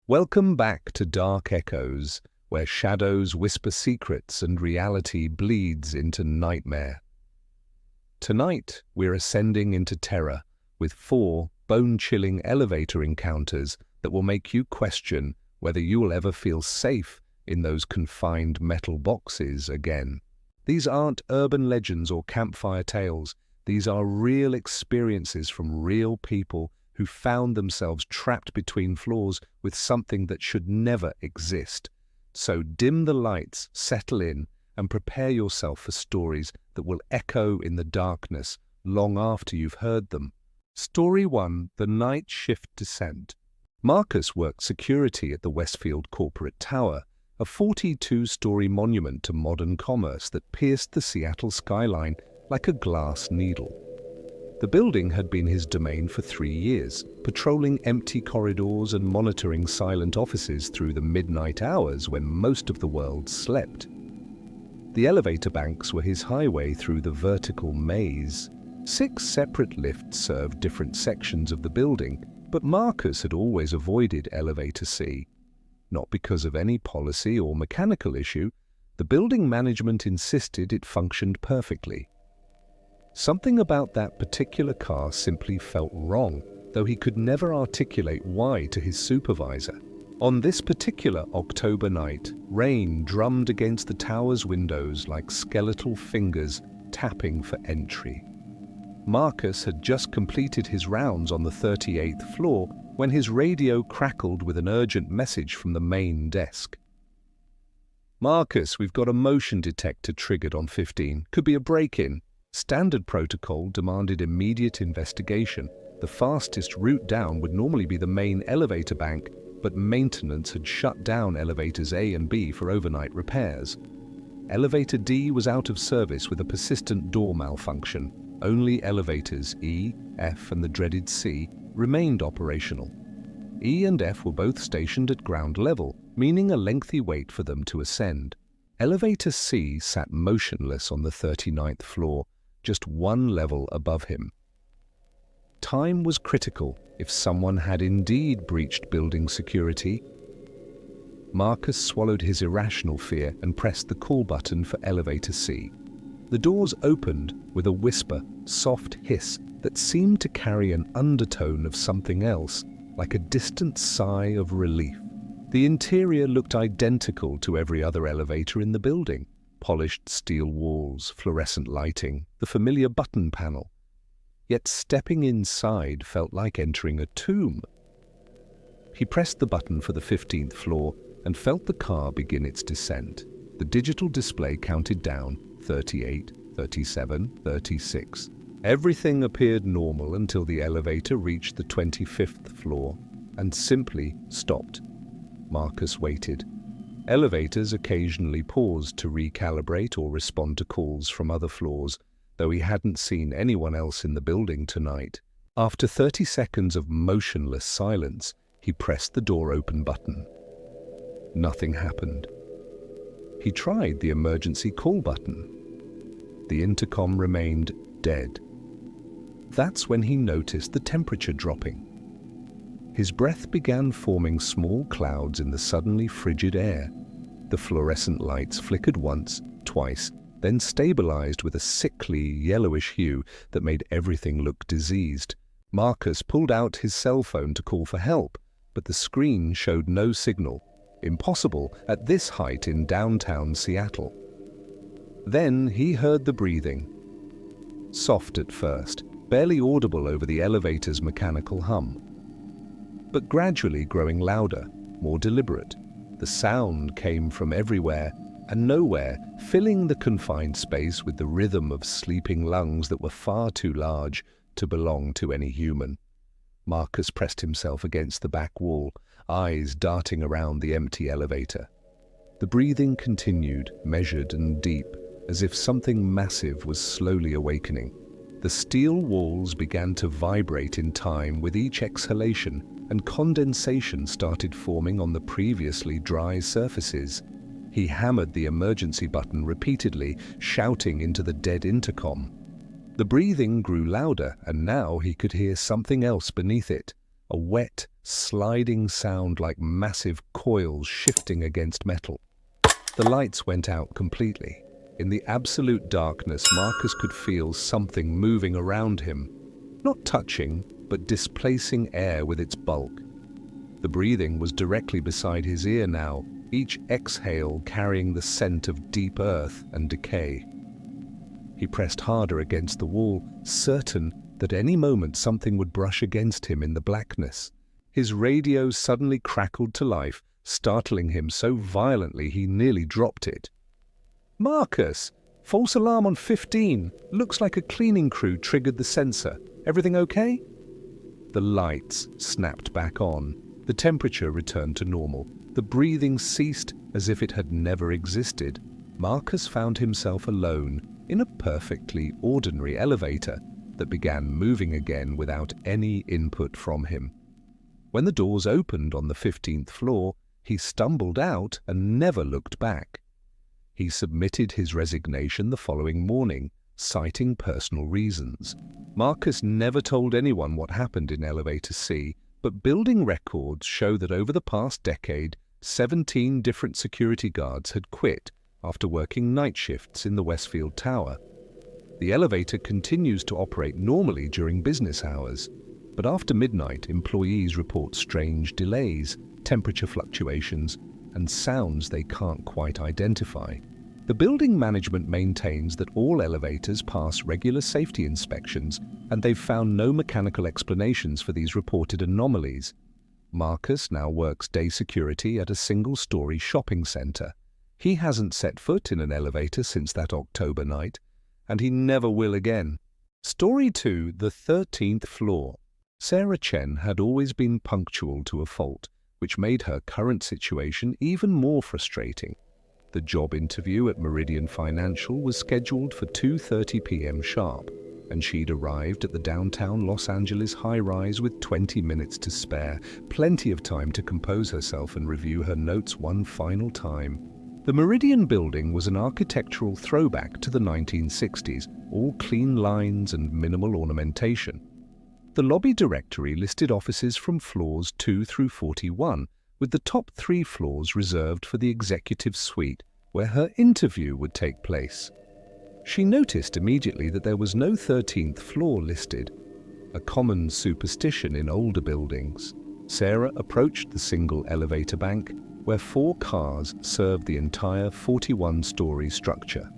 Welcome back to Dark Echoes, where shadows whisper secrets and reality bleeds into nightmare. Tonight, we're ascending into terror with 4 bone-chilling elevator encounters that will make you question whether you will ever feel safe in those confined metal boxes again. These aren't urban legends or campfire tales. These are real experiences from real people who found themselves trapped between floors with something that should never exist. So dim the lights, settle in, and prepare yourself for stories that will echo in the darkness long after you've heard them. Story 1: The Night Shift Descent. Marcus worked security at the Westfield Corporate Tower, a 42-story monument to modern commerce that pierced the Seattle skyline like a glass needle. The building had been his domain for 3 years, patrolling empty corridors and monitoring silent offices through the midnight hours when most of the world slept. The elevator banks were his highway through the vertical maze. 6 separate lifts served different sections of the building, but Marcus had always avoided Elevator C. Not because of any policy or mechanical issue, the building management insisted it functioned perfectly. Something about that particular car simply felt wrong, though he could never articulate why to his supervisor. On this particular October night, rain drummed against the tower's windows like skeletal fingers tapping for entry. Marcus had just completed his rounds on the 38th floor when his radio crackled with an urgent message from the main desk. "Marcus, we've got a motion detector triggered on 15. Could be a break-in." Standard protocol demanded immediate investigation. The fastest route down would normally be the main elevator bank, but maintenance had shut down elevators A and B for overnight repairs. Elevator D was out of service with a persistent door malfunction. Only elevators E, F, and the dreaded C remained operational. E and F were both stationed at ground level, meaning a lengthy wait for them to ascend. Elevator C sat motionless on the 39th floor, just 1 level above him. Time was critical if someone had indeed breached building security. Marcus swallowed his irrational fear and pressed the call button for Elevator C. The doors opened with a whisper, soft hiss that seemed to carry an undertone of something else, like a distant sigh of relief. The interior looked identical to every other elevator in the building. Polished steel walls, fluorescent lighting, the familiar button panel. Yet stepping inside felt like entering a tomb. He pressed the button for the 15th floor and felt the car begin its descent. The digital display counted down 38, 37, 36. Everything appeared normal until the elevator reached the 25th floor and simply stopped. Marcus waited. Elevators occasionally paused to recalibrate or respond to calls from other floors, though he hadn't seen anyone else in the building tonight. After 30 seconds of motionless silence, he pressed the door open button. Nothing happened. He tried the emergency call button. The intercom remained dead. That's when he noticed the temperature dropping. His breath began forming small clouds in the suddenly frigid air. The fluorescent lights flickered once, twice, then stabilized with a sickly, yellowish hue that made everything look diseased. Marcus pulled out his cell phone to call for help, but the screen showed no signal. Impossible at this height in downtown Seattle. Then he heard the breathing. Soft at first, barely audible over the elevator's mechanical hum, but gradually growing louder, more deliberate. The sound came from everywhere and nowhere, filling the confined space with the rhythm of sleeping lungs that were far too large to belong to any human. Marcus pressed himself against the back wall, eyes darting around the empty elevator. The breathing continued, measured and deep, as if something massive was slowly awakening. The steel walls began to vibrate in time with each exhalation, and condensation started forming on the previously dry surfaces. He hammered the emergency button repeatedly, shouting into the dead intercom. The breathing grew louder, and now he could hear something else beneath it, a wet, sliding sound like massive coils shifting against metal. The lights went out completely. In the absolute darkness, Marcus could feel something moving around him, not touching, but displacing air with its bulk. The breathing was directly beside his ear now, each exhale carrying the scent of deep earth and decay. He pressed harder against the wall, certain that any moment something would brush against him in the blackness. His radio suddenly crackled to life, startling him so violently he nearly dropped it. "Marcus! False alarm on 15. Looks like a cleaning crew triggered the sensor. Everything okay?" The lights snapped back on. The temperature returned to normal. The breathing ceased as if it had never existed. Marcus found himself alone in a perfectly ordinary elevator that began moving again without any input from him. When the doors opened on the 15th floor, he stumbled out and never looked back. He submitted his resignation the following morning, citing personal reasons. Marcus never told anyone what happened in Elevator C, but building records show that over the past decade, 17 different security guards had quit after working night shifts in the Westfield Tower. The elevator continues to operate normally during business hours, but after midnight, employees report strange delays, temperature fluctuations, and sounds they can't quite identify. The building management maintains that all elevators pass regular safety inspections, and they've found no mechanical explanations for these reported anomalies. Marcus now works day security at a single-story shopping center. He hasn't set foot in an elevator since that October night, and he never will again. Story 2, the 13th floor. Sarah Chen had always been punctual to a fault, which made her current situation even more frustrating. The job interview at Meridian Financial was scheduled for 2:30 p.m. sharp, and she'd arrived at the downtown Los Angeles high-rise with 20 minutes to spare, plenty of time to compose herself and review her notes one final time. The Meridian building was an architectural throwback to the 1960s, all clean lines and minimal ornamentation. The lobby directory listed offices from floors 2 through 41, with the top 3 floors reserved for the executive suite, where her interview would take place. She noticed immediately that there was no 13th floor listed, a common superstition in older buildings. Sarah approached the single elevator bank, where 4 cars served the entire 41-story structure.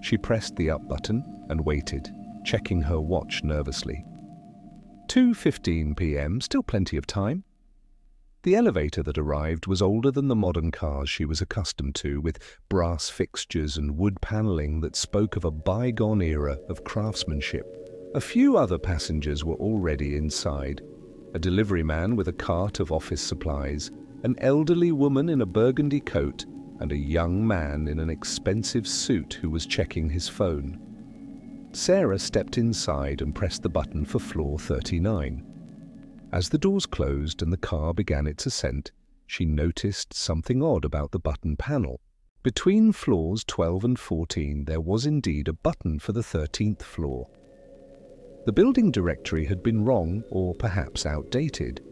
She pressed the up button and waited, checking her watch nervously. 2:15 p.m., still plenty of time. The elevator that arrived was older than the modern cars she was accustomed to, with brass fixtures and wood paneling that spoke of a bygone era of craftsmanship. A few other passengers were already inside. A delivery man with a cart of office supplies, an elderly woman in a burgundy coat, and a young man in an expensive suit who was checking his phone. Sarah stepped inside and pressed the button for floor 39. As the doors closed and the car began its ascent, she noticed something odd about the button panel. Between floors 12 and 14, there was indeed a button for the 13th floor. The building directory had been wrong or perhaps outdated.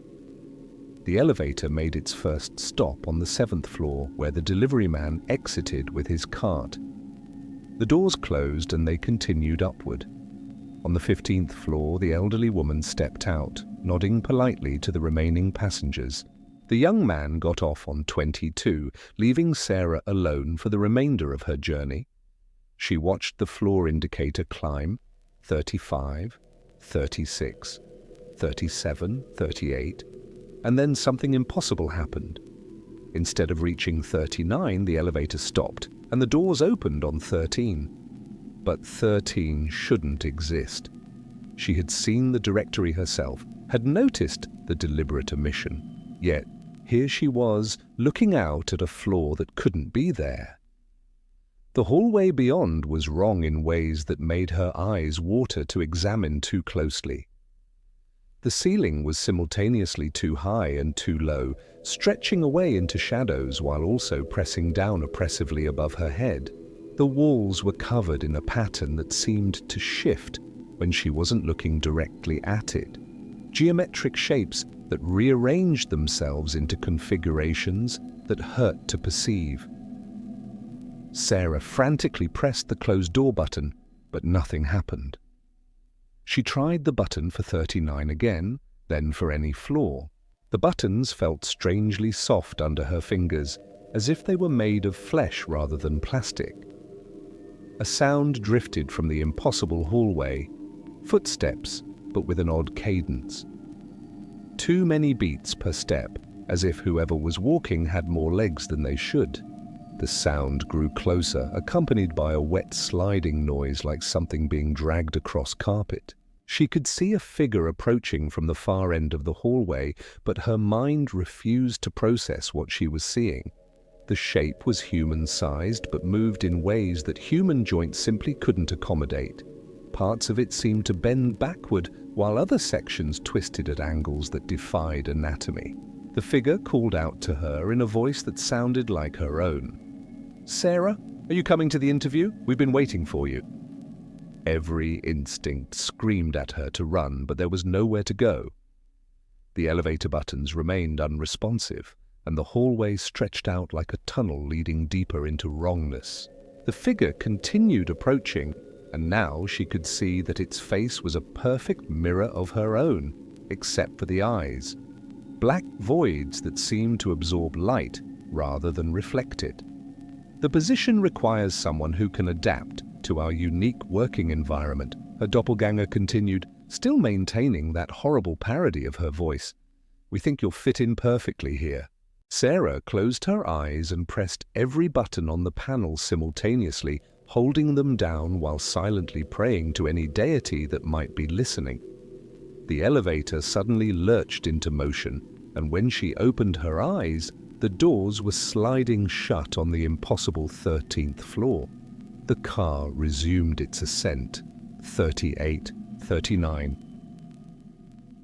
The elevator made its first stop on the 7th floor, where the delivery man exited with his cart. The doors closed and they continued upward. On the 15th floor, the elderly woman stepped out, nodding politely to the remaining passengers. The young man got off on 22, leaving Sarah alone for the remainder of her journey. She watched the floor indicator climb, 35, 36, 37, 38, and then something impossible happened. Instead of reaching 39, the elevator stopped, and the doors opened on 13. But 13 shouldn't exist. She had seen the directory herself, had noticed the deliberate omission. Yet, here she was, looking out at a floor that couldn't be there. The hallway beyond was wrong in ways that made her eyes water to examine too closely. The ceiling was simultaneously too high and too low, stretching away into shadows while also pressing down oppressively above her head. The walls were covered in a pattern that seemed to shift when she wasn't looking directly at it. Geometric shapes that rearranged themselves into configurations that hurt to perceive. Sarah frantically pressed the closed door button, but nothing happened. She tried the button for 39 again, then for any floor. The buttons felt strangely soft under her fingers, as if they were made of flesh rather than plastic. A sound drifted from the impossible hallway, footsteps, but with an odd cadence. Too many beats per step, as if whoever was walking had more legs than they should. The sound grew closer, accompanied by a wet sliding noise like something being dragged across carpet. She could see a figure approaching from the far end of the hallway, but her mind refused to process what she was seeing. The shape was human-sized, but moved in ways that human joints simply couldn't accommodate. Parts of it seemed to bend backward, while other sections twisted at angles that defied anatomy. The figure called out to her in a voice that sounded like her own. "Sarah, are you coming to the interview? We've been waiting for you." Every instinct screamed at her to run, but there was nowhere to go. The elevator buttons remained unresponsive, and the hallway stretched out like a tunnel leading deeper into wrongness. The figure continued approaching, and now she could see that its face was a perfect mirror of her own, except for the eyes. Black voids that seemed to absorb light rather than reflect it. The position requires someone who can adapt to our unique working environment, her doppelganger continued, still maintaining that horrible parody of her voice. "We think you'll fit in perfectly here." Sarah closed her eyes and pressed every button on the panel simultaneously, holding them down while silently praying to any deity that might be listening. The elevator suddenly lurched into motion, and when she opened her eyes, the doors were sliding shut on the impossible 13th floor. The car resumed its ascent. 38, 39.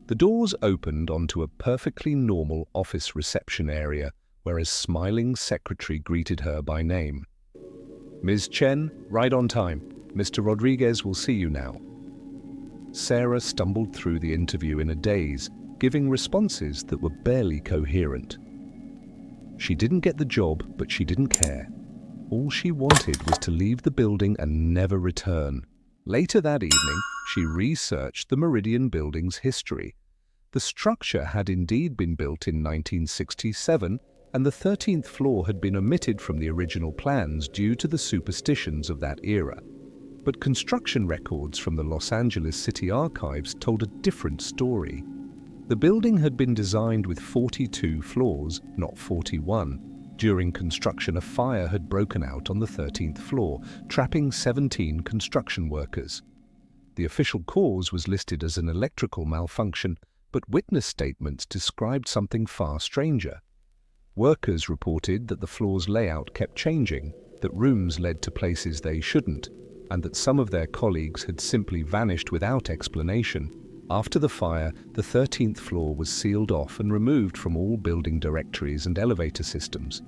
The doors opened onto a perfectly normal office reception area where a smiling secretary greeted her by name. "Ms. Chen, right on time. Mr. Rodriguez will see you now." Sarah stumbled through the interview in a daze, giving responses that were barely coherent. She didn't get the job, but she didn't care. All she wanted was to leave the building and never return. Later that evening, she researched the Meridian building's history. The structure had indeed been built in 1967, and the 13th floor had been omitted from the original plans due to the superstitions of that era. But construction records from the Los Angeles City Archives told a different story. The building had been designed with 42 floors, not 41. During construction, a fire had broken out on the 13th floor, trapping 17 construction workers. The official cause was listed as an electrical malfunction, but witness statements described something far stranger. Workers reported that the floor's layout kept changing, that rooms led to places they shouldn't, and that some of their colleagues had simply vanished without explanation. After the fire, the 13th floor was sealed off and removed from all building directories and elevator systems.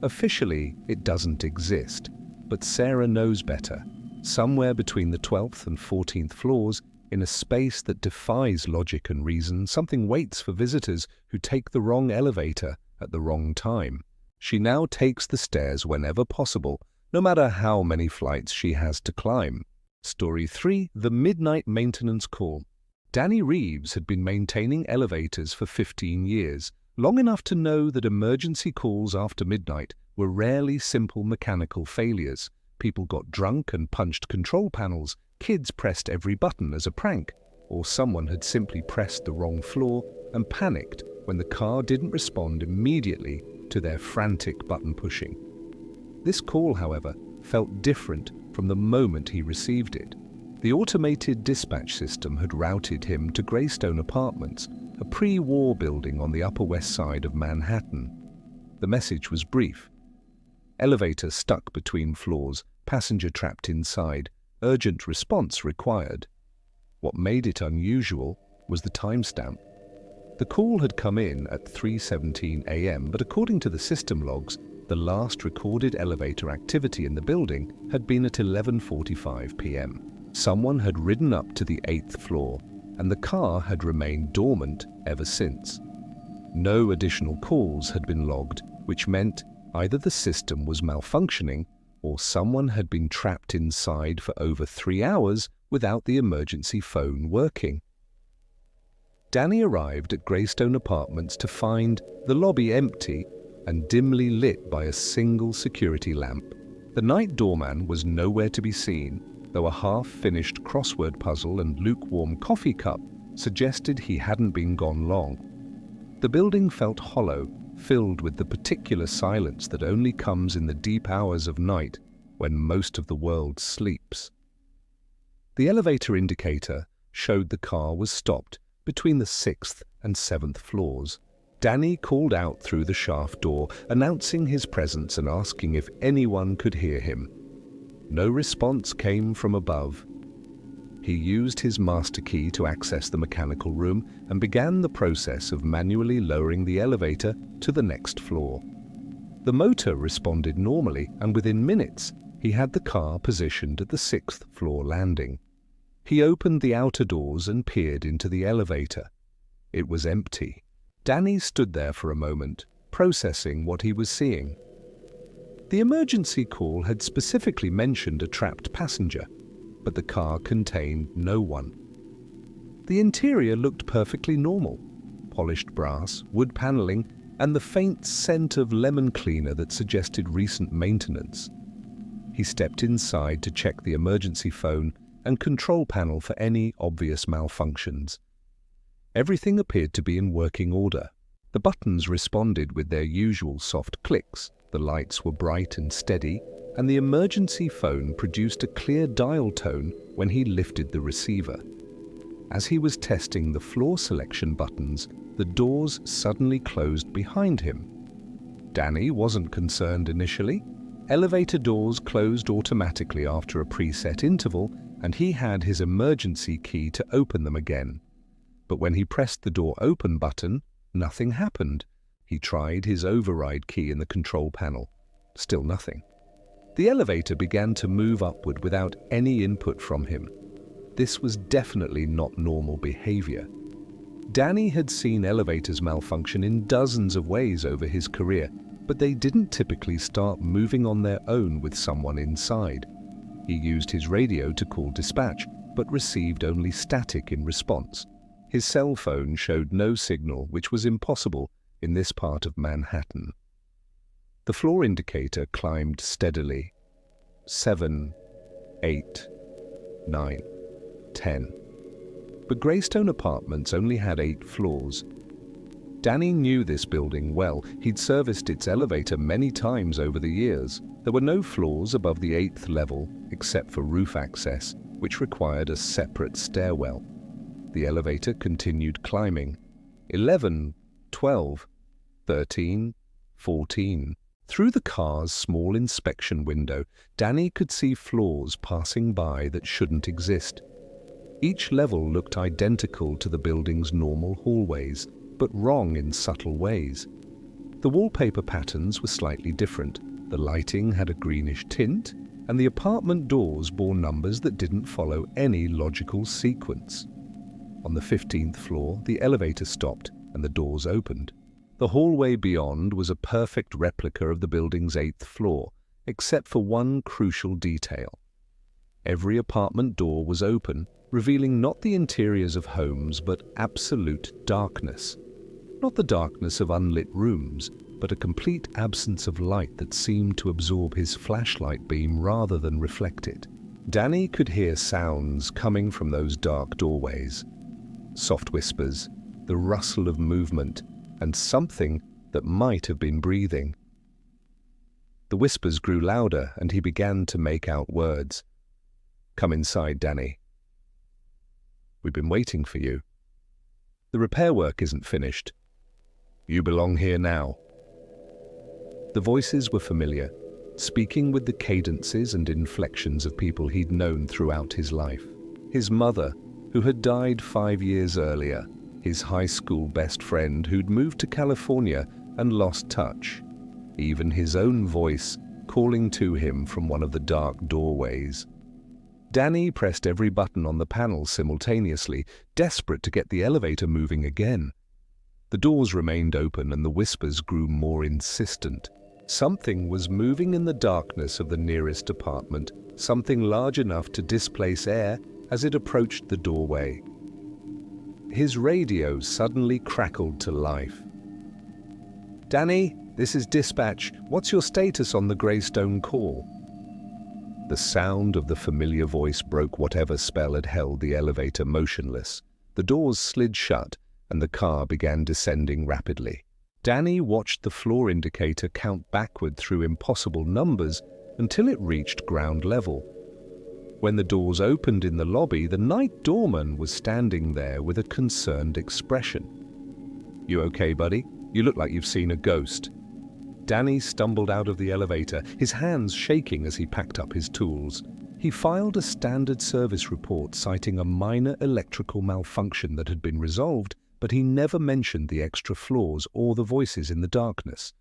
Officially, it doesn't exist, but Sarah knows better. Somewhere between the 12th and 14th floors, in a space that defies logic and reason, something waits for visitors who take the wrong elevator at the wrong time. She now takes the stairs whenever possible, no matter how many flights she has to climb. Story 3: The Midnight Maintenance Call. Danny Reeves had been maintaining elevators for 15 years, long enough to know that emergency calls after midnight were rarely simple mechanical failures. People got drunk and punched control panels, kids pressed every button as a prank, or someone had simply pressed the wrong floor and panicked when the car didn't respond immediately to their frantic button pushing. This call, however, felt different from the moment he received it. The automated dispatch system had routed him to Greystone Apartments, a pre-war building on the Upper West Side of Manhattan. The message was brief. Elevator stuck between floors, passenger trapped inside, urgent response required. What made it unusual was the timestamp. The call had come in at 3:17 a.m., but according to the system logs, the last recorded elevator activity in the building had been at 11:45 p.m. Someone had ridden up to the 8th floor, and the car had remained dormant ever since. No additional calls had been logged, which meant either the system was malfunctioning or someone had been trapped inside for over 3 hours without the emergency phone working. Danny arrived at Greystone Apartments to find the lobby empty and dimly lit by a single security lamp. The night doorman was nowhere to be seen, though a half-finished crossword puzzle and lukewarm coffee cup suggested he hadn't been gone long. The building felt hollow, filled with the particular silence that only comes in the deep hours of night when most of the world sleeps. The elevator indicator showed the car was stopped between the 6th and 7th floors. Danny called out through the shaft door, announcing his presence and asking if anyone could hear him. No response came from above. He used his master key to access the mechanical room and began the process of manually lowering the elevator to the next floor. The motor responded normally, and within minutes, he had the car positioned at the 6th floor landing. He opened the outer doors and peered into the elevator. It was empty. Danny stood there for a moment, processing what he was seeing. The emergency call had specifically mentioned a trapped passenger, but the car contained no one. The interior looked perfectly normal: polished brass, wood paneling, and the faint scent of lemon cleaner that suggested recent maintenance. He stepped inside to check the emergency phone and control panel for any obvious malfunctions. Everything appeared to be in working order. The buttons responded with their usual soft clicks, the lights were bright and steady, and the emergency phone produced a clear dial tone when he lifted the receiver. As he was testing the floor selection buttons, the doors suddenly closed behind him. Danny wasn't concerned initially. Elevator doors closed automatically after a preset interval, and he had his emergency key to open them again. But when he pressed the door open button, nothing happened. He tried his override key in the control panel. Still nothing. The elevator began to move upward without any input from him. This was definitely not normal behavior. Danny had seen elevators malfunction in dozens of ways over his career, but they didn't typically start moving on their own with someone inside. He used his radio to call dispatch, but received only static in response. His cell phone showed no signal, which was impossible in this part of Manhattan. The floor indicator climbed steadily. 7, 8, 9, 10. But Greystone Apartments only had 8 floors. Danny knew this building well. He'd serviced its elevator many times over the years. There were no floors above the 8th level, except for roof access, which required a separate stairwell. The elevator continued climbing. 11, 12, 13, 14. Through the car's small inspection window, Danny could see floors passing by that shouldn't exist. Each level looked identical to the building's normal hallways, but wrong in subtle ways. The wallpaper patterns were slightly different. The lighting had a greenish tint, and the apartment doors bore numbers that didn't follow any logical sequence. On the 15th floor, the elevator stopped and the doors opened. The hallway beyond was a perfect replica of the building's 8th floor, except for one crucial detail. Every apartment door was open, revealing not the interiors of homes, but absolute darkness. Not the darkness of unlit rooms, but a complete absence of light that seemed to absorb his flashlight beam rather than reflect it. Danny could hear sounds coming from those dark doorways. Soft whispers, the rustle of movement, and something that might have been breathing. The whispers grew louder, and he began to make out words. "Come inside, Danny. We've been waiting for you. The repair work isn't finished. You belong here now." The voices were familiar, speaking with the cadences and inflections of people he'd known throughout his life. His mother, who had died 5 years earlier, his high school best friend who'd moved to California and lost touch, even his own voice calling to him from one of the dark doorways. Danny pressed every button on the panel simultaneously, desperate to get the elevator moving again. The doors remained open and the whispers grew more insistent. Something was moving in the darkness of the nearest apartment, something large enough to displace air as it approached the doorway. His radio suddenly crackled to life. "Danny, this is dispatch. What's your status on the Greystone call?" The sound of the familiar voice broke whatever spell had held the elevator motionless. The doors slid shut, and the car began descending rapidly. Danny watched the floor indicator count backward through impossible numbers until it reached ground level. When the doors opened in the lobby, the night doorman was standing there with a concerned expression. "You okay, buddy? You look like you've seen a ghost." Danny stumbled out of the elevator, his hands shaking as he packed up his tools. He filed a standard service report citing a minor electrical malfunction that had been resolved, but he never mentioned the extra floors or the voices in the darkness.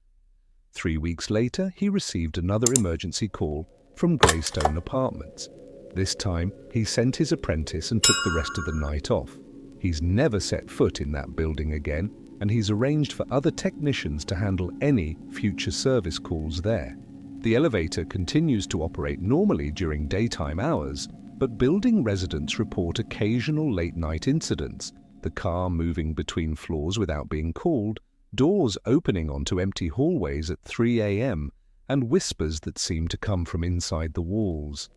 3 weeks later, he received another emergency call from Greystone Apartments. This time, he sent his apprentice and took the rest of the night off. He's never set foot in that building again, and he's arranged for other technicians to handle any future service calls there. The elevator continues to operate normally during daytime hours, but building residents report occasional late-night incidents, the car moving between floors without being called, doors opening onto empty hallways at 3 a.m., and whispers that seem to come from inside the walls.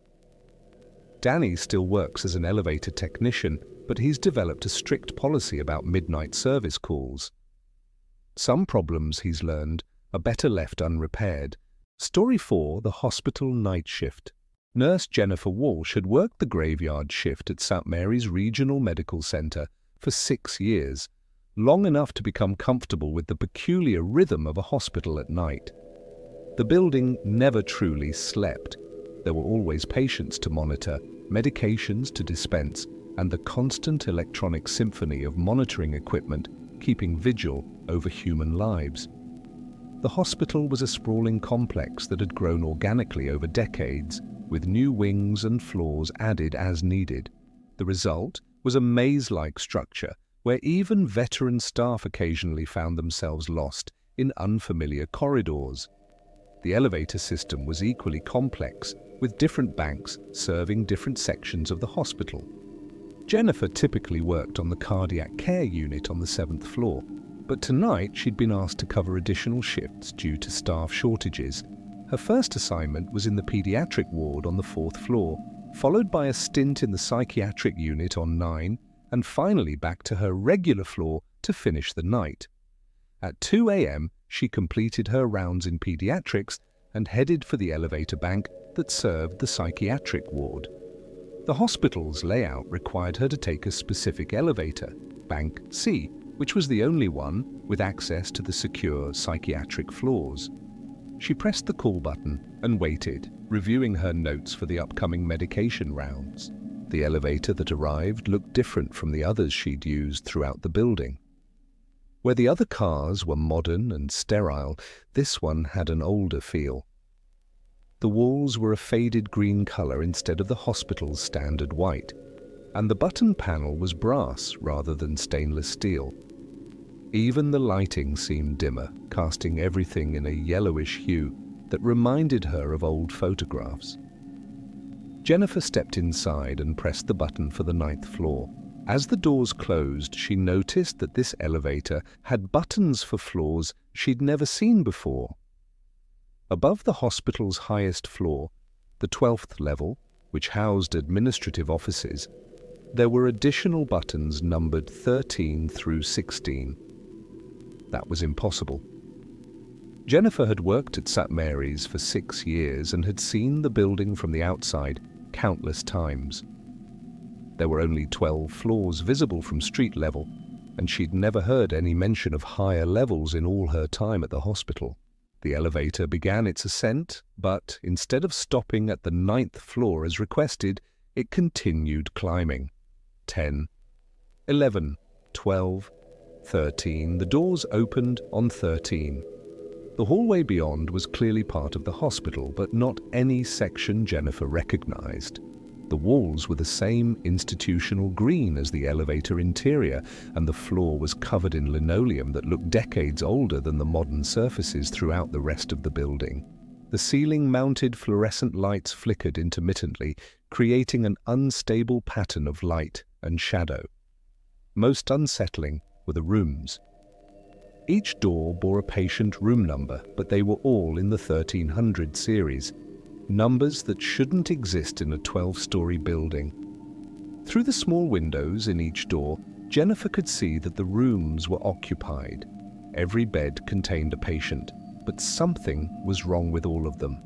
Danny still works as an elevator technician, but he's developed a strict policy about midnight service calls. Some problems, he's learned, are better left unrepaired. Story 4, the hospital night shift. Nurse Jennifer Walsh had worked the graveyard shift at St. Mary's Regional Medical Center for 6 years, long enough to become comfortable with the peculiar rhythm of a hospital at night. The building never truly slept. There were always patients to monitor, medications to dispense, and the constant electronic symphony of monitoring equipment keeping vigil over human lives. The hospital was a sprawling complex that had grown organically over decades, with new wings and floors added as needed. The result was a maze-like structure where even veteran staff occasionally found themselves lost in unfamiliar corridors. The elevator system was equally complex, with different banks serving different sections of the hospital. Jennifer typically worked on the cardiac care unit on the 7th floor, but tonight she'd been asked to cover additional shifts due to staff shortages. Her first assignment was in the pediatric ward on the 4th floor, followed by a stint in the psychiatric unit on 9, and finally back to her regular floor to finish the night. At 2 a.m., she completed her rounds in pediatrics and headed for the elevator bank that served the psychiatric ward. The hospital's layout required her to take a specific elevator, Bank C, which was the only one with access to the secure psychiatric floors. She pressed the call button and waited, reviewing her notes for the upcoming medication rounds. The elevator that arrived looked different from the others she'd used throughout the building. Where the other cars were modern and sterile, this one had an older feel. The walls were a faded green color instead of the hospital's standard white, and the button panel was brass rather than stainless steel. Even the lighting seemed dimmer, casting everything in a yellowish hue that reminded her of old photographs. Jennifer stepped inside and pressed the button for the 9th floor. As the doors closed, she noticed that this elevator had buttons for floors she'd never seen before. Above the hospital's highest floor, the 12th level, which housed administrative offices, there were additional buttons numbered 13 through 16. That was impossible. Jennifer had worked at St. Mary's for 6 years and had seen the building from the outside countless times. There were only 12 floors visible from street level, and she'd never heard any mention of higher levels in all her time at the hospital. The elevator began its ascent, but instead of stopping at the 9th floor as requested, it continued climbing. 10, 11, 12, 13. The doors opened on 13. The hallway beyond was clearly part of the hospital, but not any section Jennifer recognized. The walls were the same institutional green as the elevator interior, and the floor was covered in linoleum that looked decades older than the modern surfaces throughout the rest of the building. The ceiling-mounted fluorescent lights flickered intermittently, creating an unstable pattern of light and shadow. Most unsettling were the rooms. Each door bore a patient room number, but they were all in the 1300 series, numbers that shouldn't exist in a 12-story building. Through the small windows in each door, Jennifer could see that the rooms were occupied. Every bed contained a patient, but something was wrong with all of them.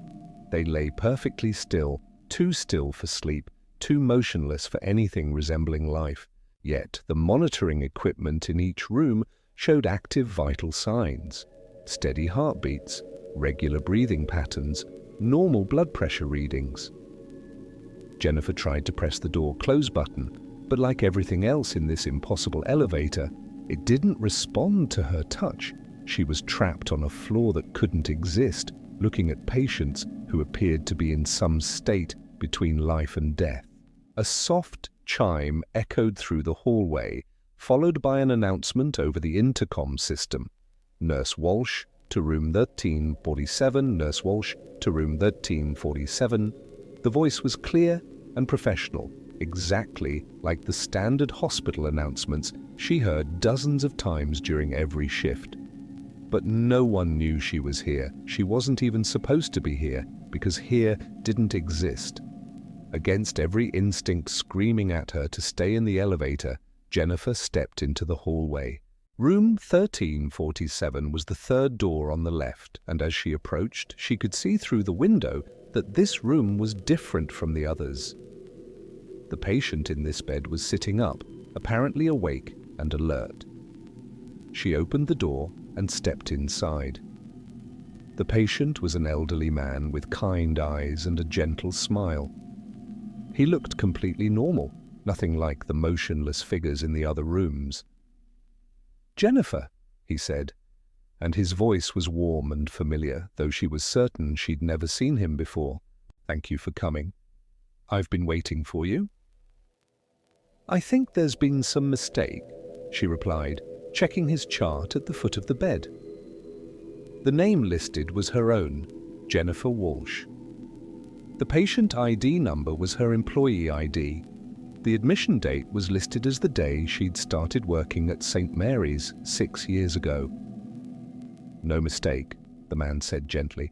They lay perfectly still, too still for sleep, too motionless for anything resembling life. Yet the monitoring equipment in each room showed active vital signs: steady heartbeats, regular breathing patterns, normal blood pressure readings. Jennifer tried to press the door close button, but like everything else in this impossible elevator, it didn't respond to her touch. She was trapped on a floor that couldn't exist, looking at patients who appeared to be in some state between life and death. A soft chime echoed through the hallway, followed by an announcement over the intercom system. Nurse Walsh to room 1347, Nurse Walsh to room 1347. The voice was clear and professional, exactly like the standard hospital announcements she heard dozens of times during every shift. But no one knew she was here. She wasn't even supposed to be here, because here didn't exist. Against every instinct screaming at her to stay in the elevator, Jennifer stepped into the hallway. Room 1347 was the third door on the left, and as she approached, she could see through the window that this room was different from the others. The patient in this bed was sitting up, apparently awake and alert. She opened the door and stepped inside. The patient was an elderly man with kind eyes and a gentle smile. He looked completely normal, nothing like the motionless figures in the other rooms. "Jennifer," he said, and his voice was warm and familiar, though she was certain she'd never seen him before. "Thank you for coming. I've been waiting for you." "I think there's been some mistake," she replied, checking his chart at the foot of the bed. The name listed was her own, Jennifer Walsh. The patient ID number was her employee ID. The admission date was listed as the day she'd started working at St. Mary's 6 years ago. "No mistake," the man said gently.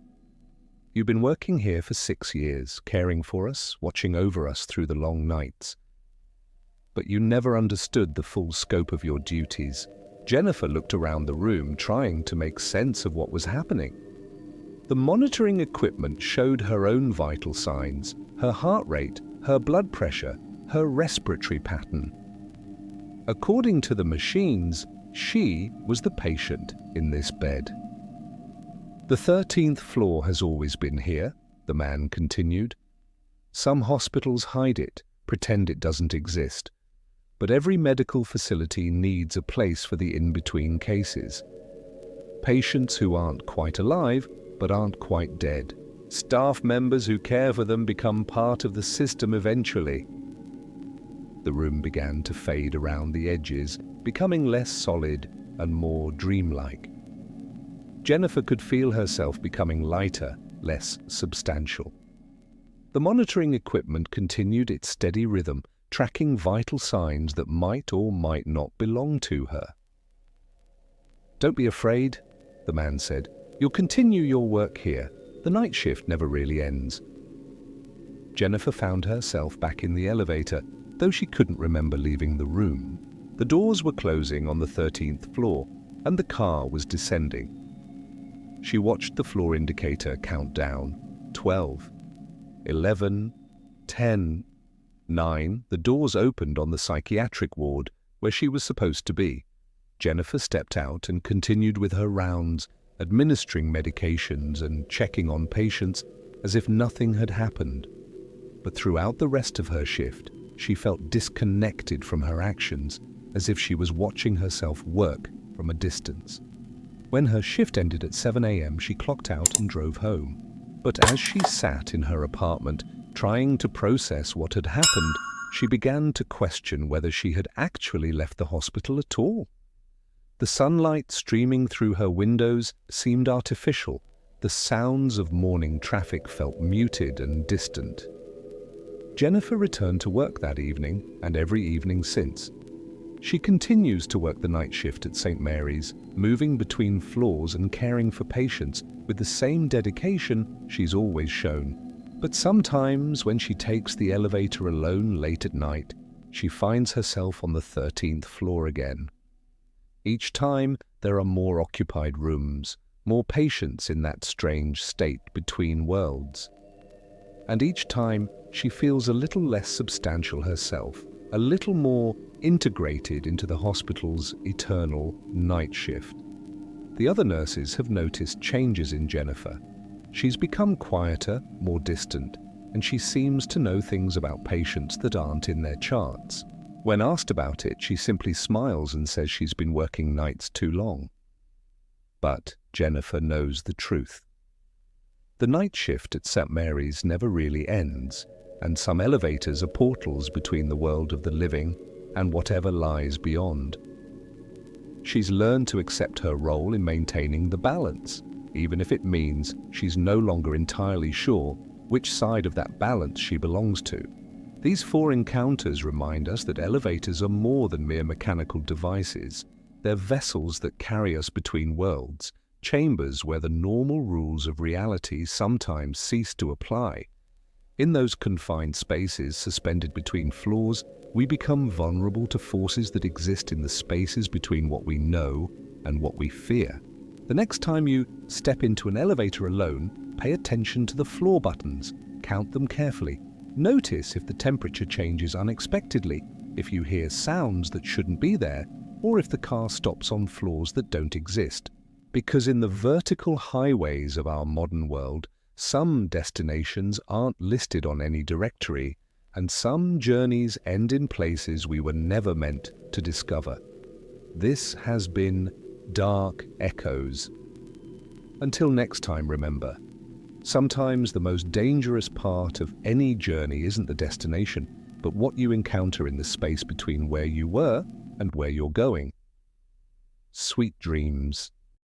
"You've been working here for 6 years, caring for us, watching over us through the long nights. But you never understood the full scope of your duties." Jennifer looked around the room, trying to make sense of what was happening. The monitoring equipment showed her own vital signs, her heart rate, her blood pressure, her respiratory pattern. According to the machines, she was the patient in this bed. "The 13th floor has always been here," the man continued. "Some hospitals hide it, pretend it doesn't exist. But every medical facility needs a place for the in-between cases. Patients who aren't quite alive, but aren't quite dead. Staff members who care for them become part of the system eventually." The room began to fade around the edges, becoming less solid and more dreamlike. Jennifer could feel herself becoming lighter, less substantial. The monitoring equipment continued its steady rhythm, tracking vital signs that might or might not belong to her. "Don't be afraid," the man said. "You'll continue your work here. The night shift never really ends." Jennifer found herself back in the elevator, though she couldn't remember leaving the room. The doors were closing on the 13th floor, and the car was descending. She watched the floor indicator count down. 12, 11, 10, 9. The doors opened on the psychiatric ward, where she was supposed to be. Jennifer stepped out and continued with her rounds, administering medications and checking on patients as if nothing had happened. But throughout the rest of her shift, she felt disconnected from her actions, as if she was watching herself work from a distance. When her shift ended at 7 a.m., she clocked out and drove home. But as she sat in her apartment, Trying to process what had happened, she began to question whether she had actually left the hospital at all. The sunlight streaming through her windows seemed artificial. The sounds of morning traffic felt muted and distant. Jennifer returned to work that evening and every evening since. She continues to work the night shift at St. Mary's, moving between floors and caring for patients with the same dedication she's always shown. But sometimes, when she takes the elevator alone late at night, she finds herself on the 13th floor again. Each time, there are more occupied rooms, more patients in that strange state between worlds. And each time, she feels a little less substantial herself, a little more integrated into the hospital's eternal night shift. The other nurses have noticed changes in Jennifer. She's become quieter, more distant, and she seems to know things about patients that aren't in their charts. When asked about it, she simply smiles and says she's been working nights too long. But Jennifer knows the truth. The night shift at St. Mary's never really ends, and some elevators are portals between the world of the living and whatever lies beyond. She's learned to accept her role in maintaining the balance, even if it means she's no longer entirely sure which side of that balance she belongs to. These 4 encounters remind us that elevators are more than mere mechanical devices. They're vessels that carry us between worlds, chambers where the normal rules of reality sometimes cease to apply. In those confined spaces suspended between floors, we become vulnerable to forces that exist in the spaces between what we know and what we fear. The next time you step into an elevator alone, pay attention to the floor buttons. Count them carefully. Notice if the temperature changes unexpectedly, if you hear sounds that shouldn't be there, or if the car stops on floors that don't exist. Because in the vertical highways of our modern world, some destinations aren't listed on any directory, and some journeys end in places we were never meant to discover. This has been Dark Echoes. Until next time, remember, sometimes the most dangerous part of any journey isn't the destination, but what you encounter in the space between where you were and where you're going. Sweet dreams.